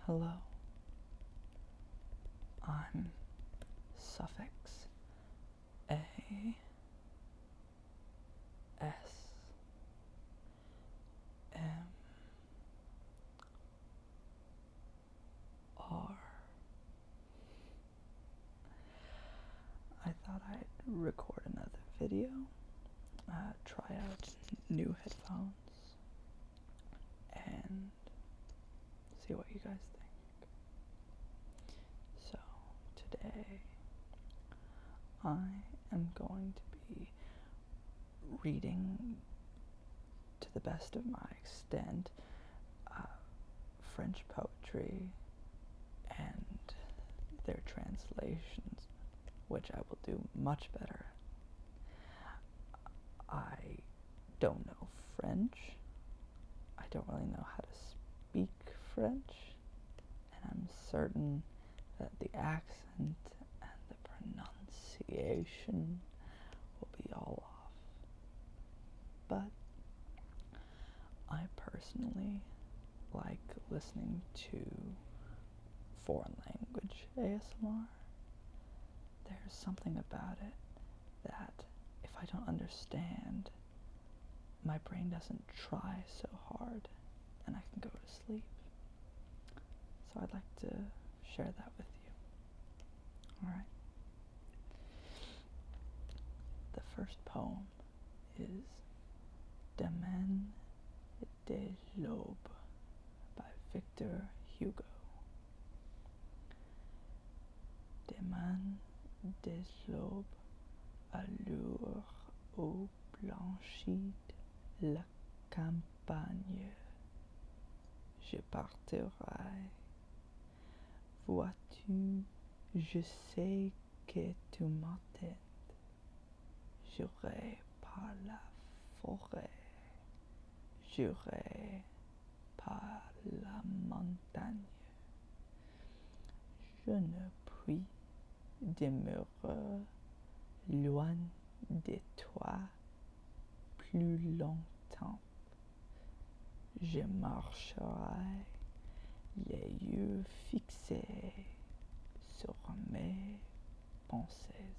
Hello, I'm suffix A S M R. I thought I'd record another video, try out new headphones, and see what you guys think. So, today I am going to be reading, to the best of my extent, French poetry and their translations, which I will do much better. I don't know French. I don't really know how to speak French, and I'm certain that the accent and the pronunciation will be all off. But I personally like listening to foreign language ASMR. There's something about it that if I don't understand, my brain doesn't try so hard and I can go to sleep. So I'd like to share that with you. Alright. The first poem is Demain des Lobes by Victor Hugo. Demain des Lobes, à l'heure où blanchit la campagne, je partirai. Vois-tu, je sais que tu m'attends. J'irai par la forêt, j'irai par la montagne. Je ne puis demeurer loin de toi plus longtemps. Je marcherai les yeux fixés sur mes pensées,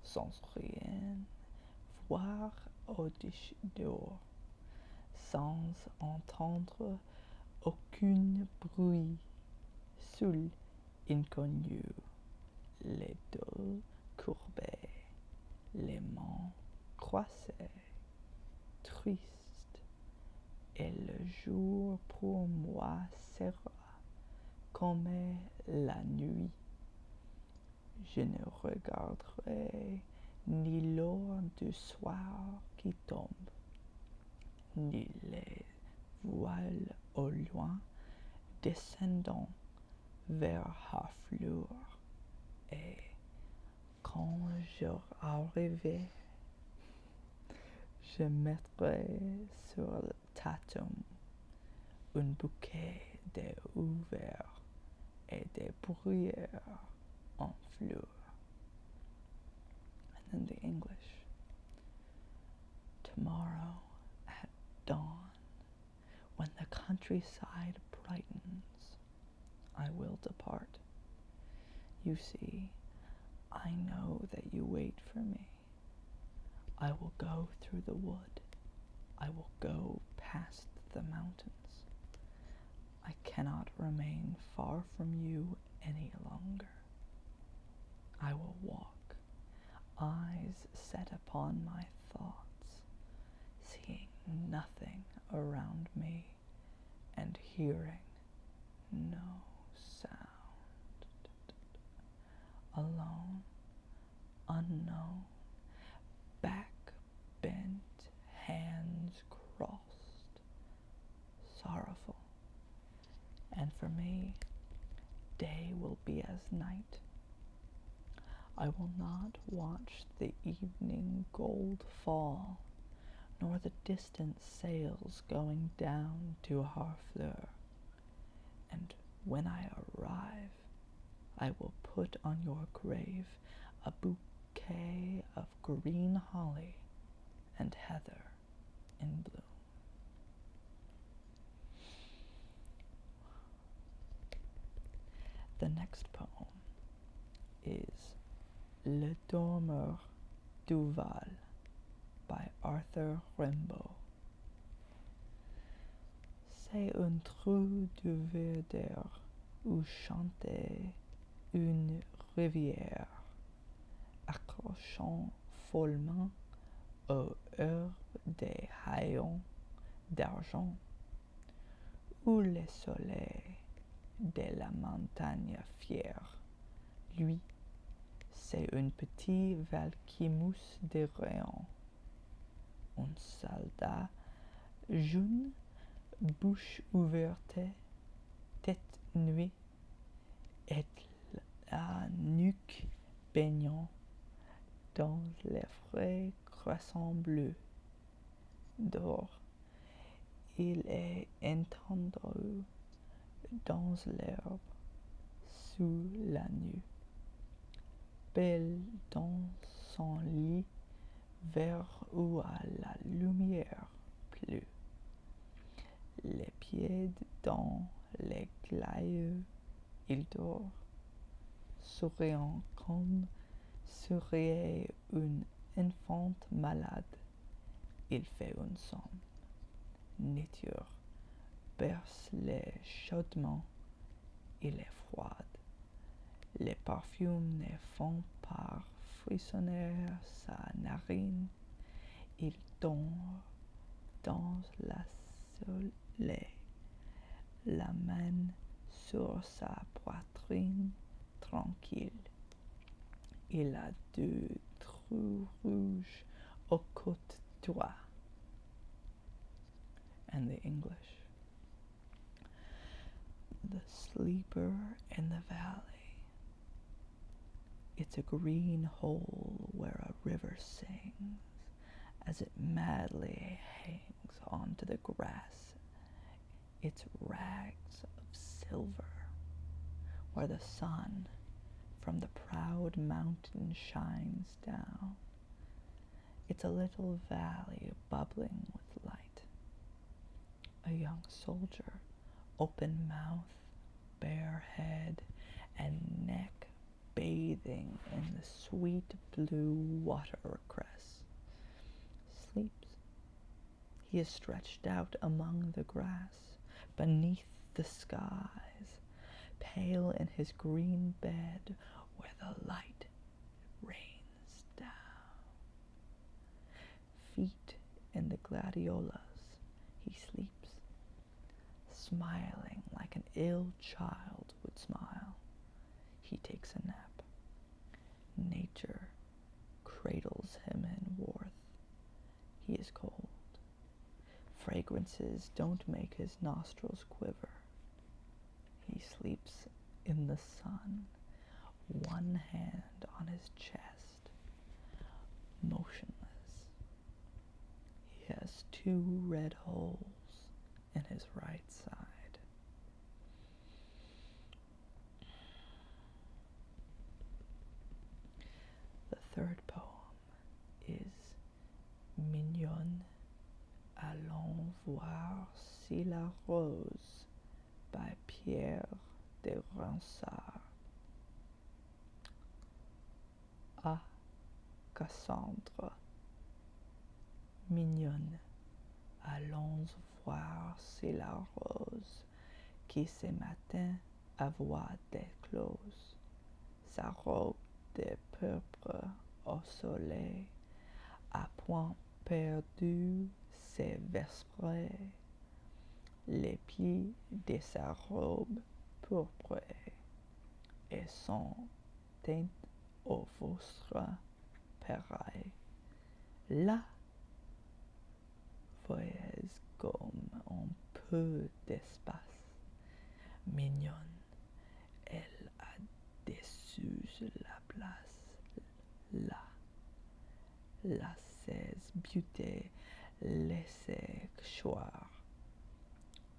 sans rien voir au-dessus d'eux, sans entendre aucun bruit, seul, inconnu, les dos courbés, les mains croisées, triste, et le jour pour moi sera comme la nuit. Je ne regarderai ni l'heure du soir qui tombe, ni les voiles au loin descendant vers Harfleur. Et quand j'arriverai, je mettrai sur le tatum un bouquet de verts et de bruyères en fleurs. And then the English. Tomorrow at dawn, when the countryside brightens, I will depart. You see, I know that you wait for me. I will go through the wood. I will go past the mountains. I cannot remain far from you any longer. I will walk, eyes set upon my thoughts, seeing nothing around me and hearing no sound. Alone, unknown, back bent, hands crossed, sorrowful. And for me, day will be as night. I will not watch the evening gold fall, nor the distant sails going down to Harfleur. And when I arrive, I will put on your grave a bouquet of green holly and heather in bloom. The next poem is Le Dormeur du Val by Arthur Rimbaud. C'est un trou de verdure où chantait une rivière, accrochant follement aux heures des haillons d'argent, où le soleil de la montagne fière, lui, c'est un petit val qui mousse des rayons. Un soldat jeune, bouche ouverte, tête nue, et la nuque baignant dans les frais croissants bleus d'or. Il est entendu dans l'herbe sous la nuit, belle dans son lit vert où à la lumière pleut. Les pieds dans les glaïeux, il dort, souriant comme souriait une enfant malade. Il fait une son. Nature berce-les chaudement. Il est froid. Les parfums ne font pas frissonner sa narine. Il dort dans la soleil, la main sur sa poitrine tranquille. Il a deux trous rouges aux côtes droits. And the English. The sleeper in the valley. It's a green hole where a river sings as it madly hangs onto the grass, its rags of silver, where the sun from the proud mountain shines down. It's a little valley bubbling with light. A young soldier, open mouth, bare head, and neck bathing in the sweet blue watercress, sleeps. He is stretched out among the grass, beneath the skies, pale in his green bed where the light rains down. Feet in the gladiolas, he sleeps, smiling like an ill child would smile. He takes a nap. Nature cradles him in warmth. He is cold. Fragrances don't make his nostrils quiver. He sleeps in the sun, one hand on his chest, motionless. He has two red holes in his right side. The third poem is Mignonne, allons voir si la rose by Pierre de Ronsard. Ah, Cassandre, mignonne, allons voir si la rose qui ce matin avoit déclose sa robe de purpre au soleil, à point perdu ses vespres, les plis de sa robe pourprée et son teint au vostre pareil. Là, voyez comme un peu d'espace, mignonne, elle a dessus la place, là, ses beautés laissez choir,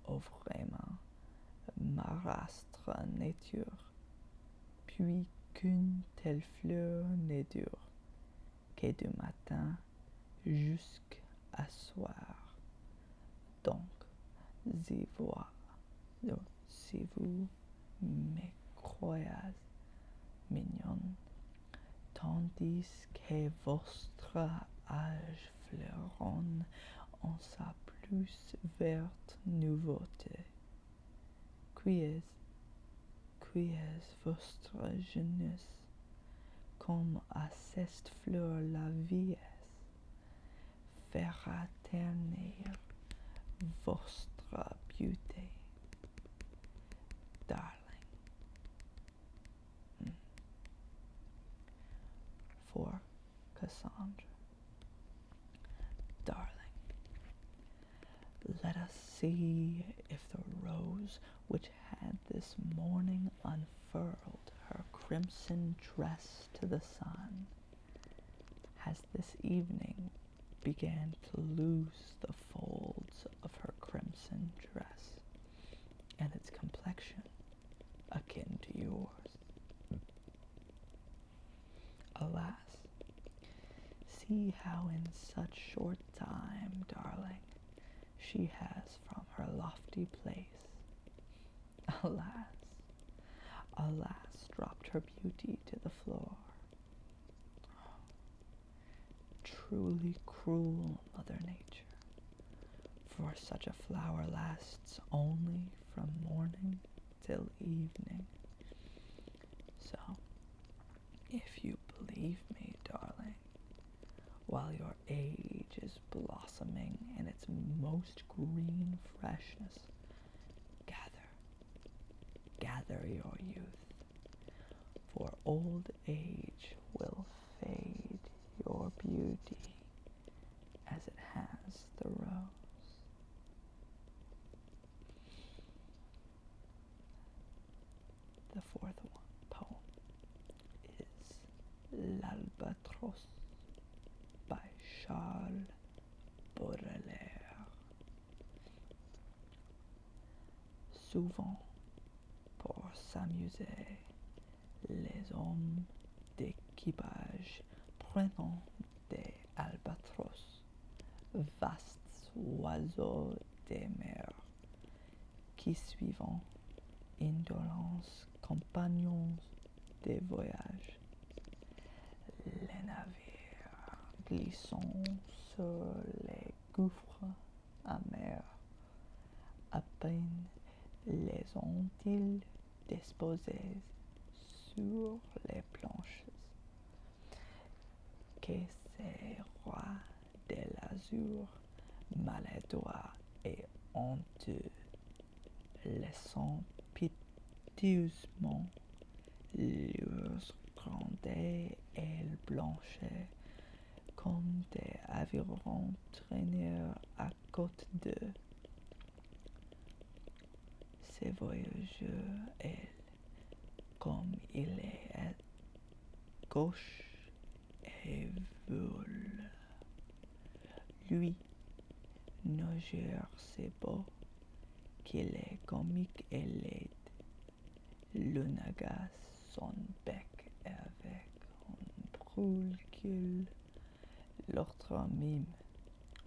oh vraiment, marastre nature, puis qu'une telle fleur ne dure que du matin jusqu'à soir. Donc, si vous me croyez mignonne, tandis que votre âge fleuronne en sa plus verte nouveauté. Cueillez votre jeunesse, comme à cette fleur la vieillesse fera ternir votre beauté, darling. For Cassandra. Darling, let us see if the rose which had this morning unfurled her crimson dress to the sun has this evening began to lose the folds of her crimson dress, and its complexion akin to yours. Alas, see how in such short time, darling, she has from her lofty place, alas, dropped her beauty to the floor. Truly cruel Mother Nature, for such a flower lasts only from morning till evening. So, if you believe me, darling, while your age is blossoming in its most green freshness, gather your youth, for old age will fade your beauty as it has the rose. The fourth poem is L'Albatros by Charles Baudelaire. Souvent, pour s'amuser, les hommes d'équipage prenant des albatros, vastes oiseaux des mers, qui suivant indolence compagnons des voyages. Les navires glissant sur les gouffres amers, à peine les ont-ils disposés sur les planches, que ces rois de l'azur, maladroits et honteux, laissant piteusement leurs grandes ailes blanches, comme des avirons traîner à côté d'eux. Ces voyageurs, elles, comme il est gauche et vole. Lui, nageur c'est beau, qu'il est comique et laid. Le naga son bec avec un brûle-gueule. L'autre mime,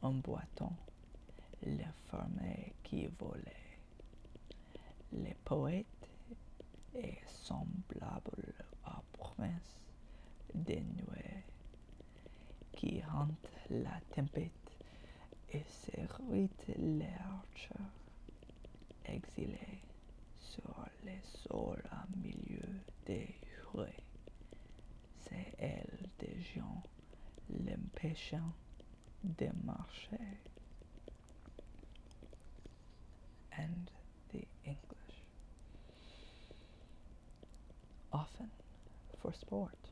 en boitant, l'infirmier qui volait. Les poètes est semblable à prince dénué qui hante la tempête et s'érite l'erche exilé sur les sols à milieu des huées. C'est elle des gens l'empêchant de marcher. And the English. Often, for sport,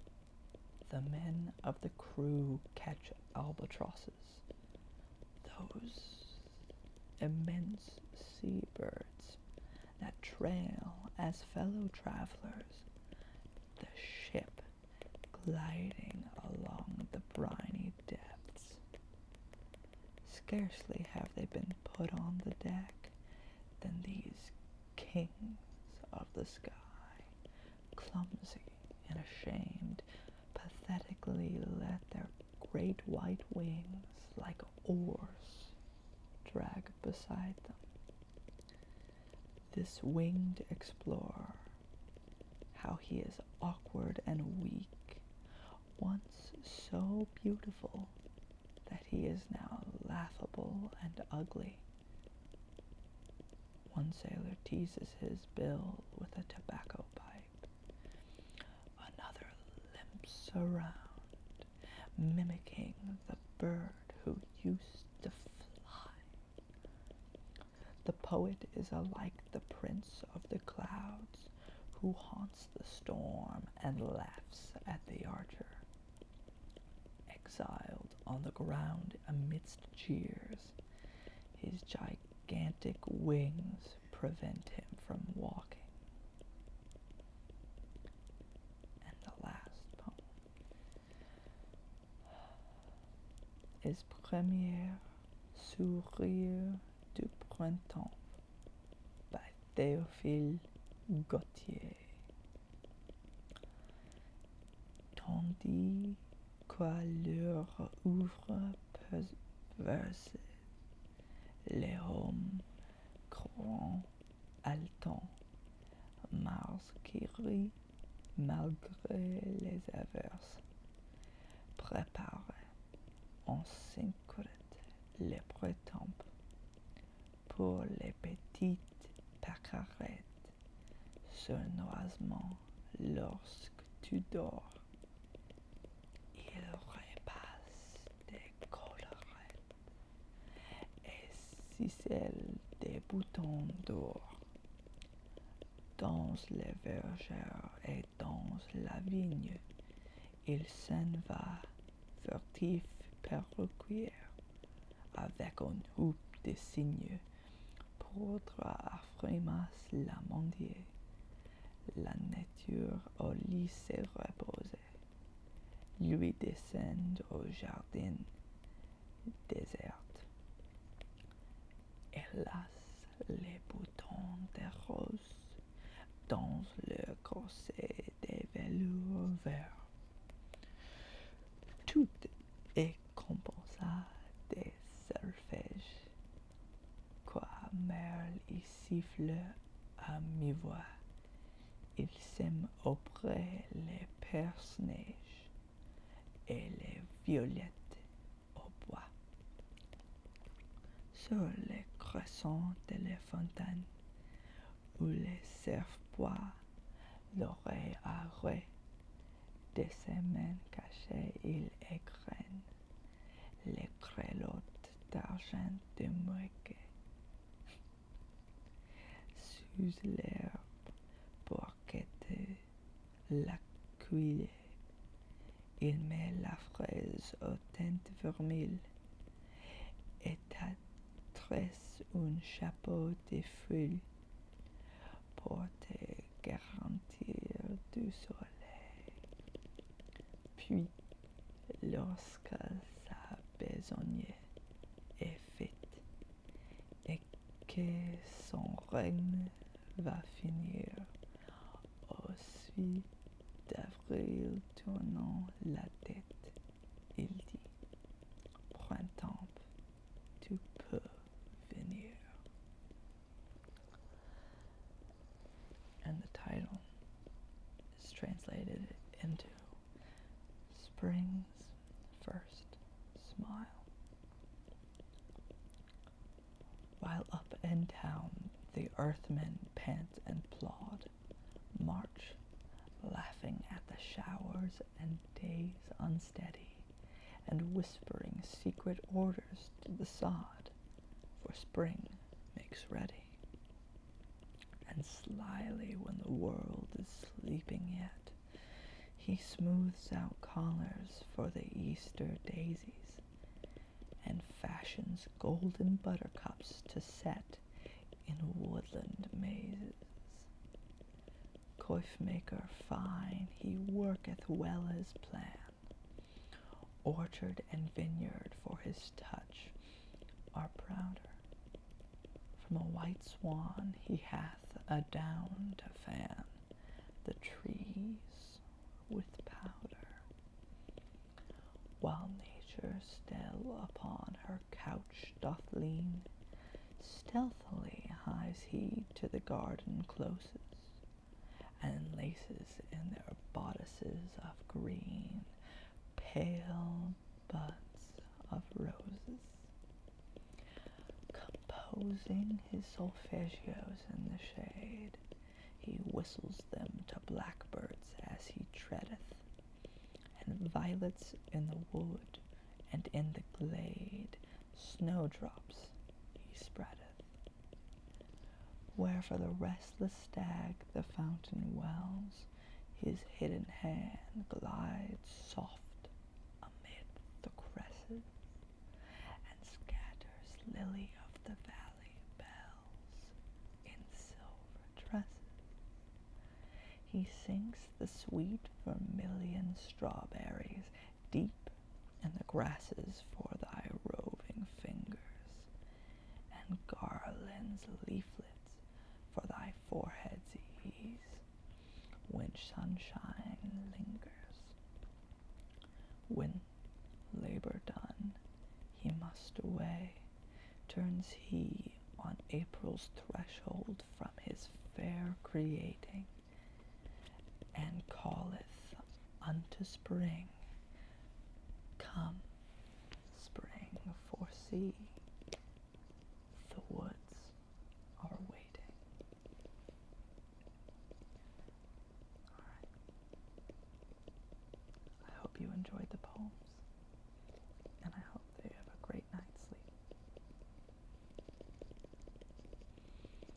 the men of the crew catch albatrosses, those immense seabirds that trail as fellow travelers the ship gliding along the briny depths. Scarcely have they been put on the deck than these kings of the sky, clumsy and ashamed, pathetically let their great white wings like oars drag beside them. This winged explorer, how he is awkward and weak, once so beautiful that he is now laughable and ugly. One sailor teases his bill with a tobacco pipe. Another limps around, mimicking the bird who used to fly. The poet is alike the prince of the clouds, who haunts the storm and laughs at the archer. Exiled on the ground amidst cheers, his gigantic wings prevent him from walking. And the last poem is Premier Sourire du Printemps by Théophile Gautier. Tandis qu'à leur ouvre perverse, les hommes grands, haletants, Mars qui rit malgré les averses, préparent en secret les printemps pour les petites pacarettes, sournoisement lorsque tu dors. Il repasse des collerettes et ficelle des boutons d'or dans les vergers et dans la vigne. Il s'en va furtif perruquier avec une houppe de cygne pour à frimas la mendier. La nature au lit s'est reposée, lui descend au jardin déserte. Hélas, les boutons des roses dans le corset des velours verts. Tout est composé des solfèges, quoi merle y siffle à mi-voix. Il sème auprès les perce-neiges et les violettes au bois. Sur les cressons de les fontaines, où les cerfs boivent l'oreille à rouet, de ses mains cachées il égrène les grelottes d'argent de muguet. Sous l'herbe bourquette la cuillère, il met la fraise aux teintes vermilles et tresse un chapeau de feuilles pour te garantir du soleil. Puis, lorsque sa besogne est faite et que son règne va finir, au suite d'avril tournant la tête, il dit: Printemps, tu peux venir. And the title is translated into Spring's First Smile. While up and down the earthmen pant and plod, march, laughing at the showers and days unsteady, and whispering secret orders to the sod, for spring makes ready. And slyly, when the world is sleeping yet, he smooths out collars for the Easter daisies, and fashions golden buttercups to set in woodland mazes. Coif-maker fine, he worketh well his plan. Orchard and vineyard for his touch are prouder. From a white swan he hath a down to fan the trees with powder, while nature still upon her couch doth lean. Stealthily hies he to the garden closes, and laces in their bodices of green, pale buds of roses. Composing his solfeggios in the shade, he whistles them to blackbirds as he treadeth, and violets in the wood, and in the glade snowdrops he spreadeth. Where for the restless stag the fountain wells, his hidden hand glides soft amid the cresses, and scatters lily of the valley bells in silver tresses. He sinks the sweet vermilion strawberries deep in the grasses for thy roving fingers, and garlands leaflets for thy forehead's ease, when sunshine lingers. When, labor done, he must away, turns he on April's threshold from his fair creating, and calleth unto spring, come, spring, for see, the woods are waiting. Alright. I hope you enjoyed the poems.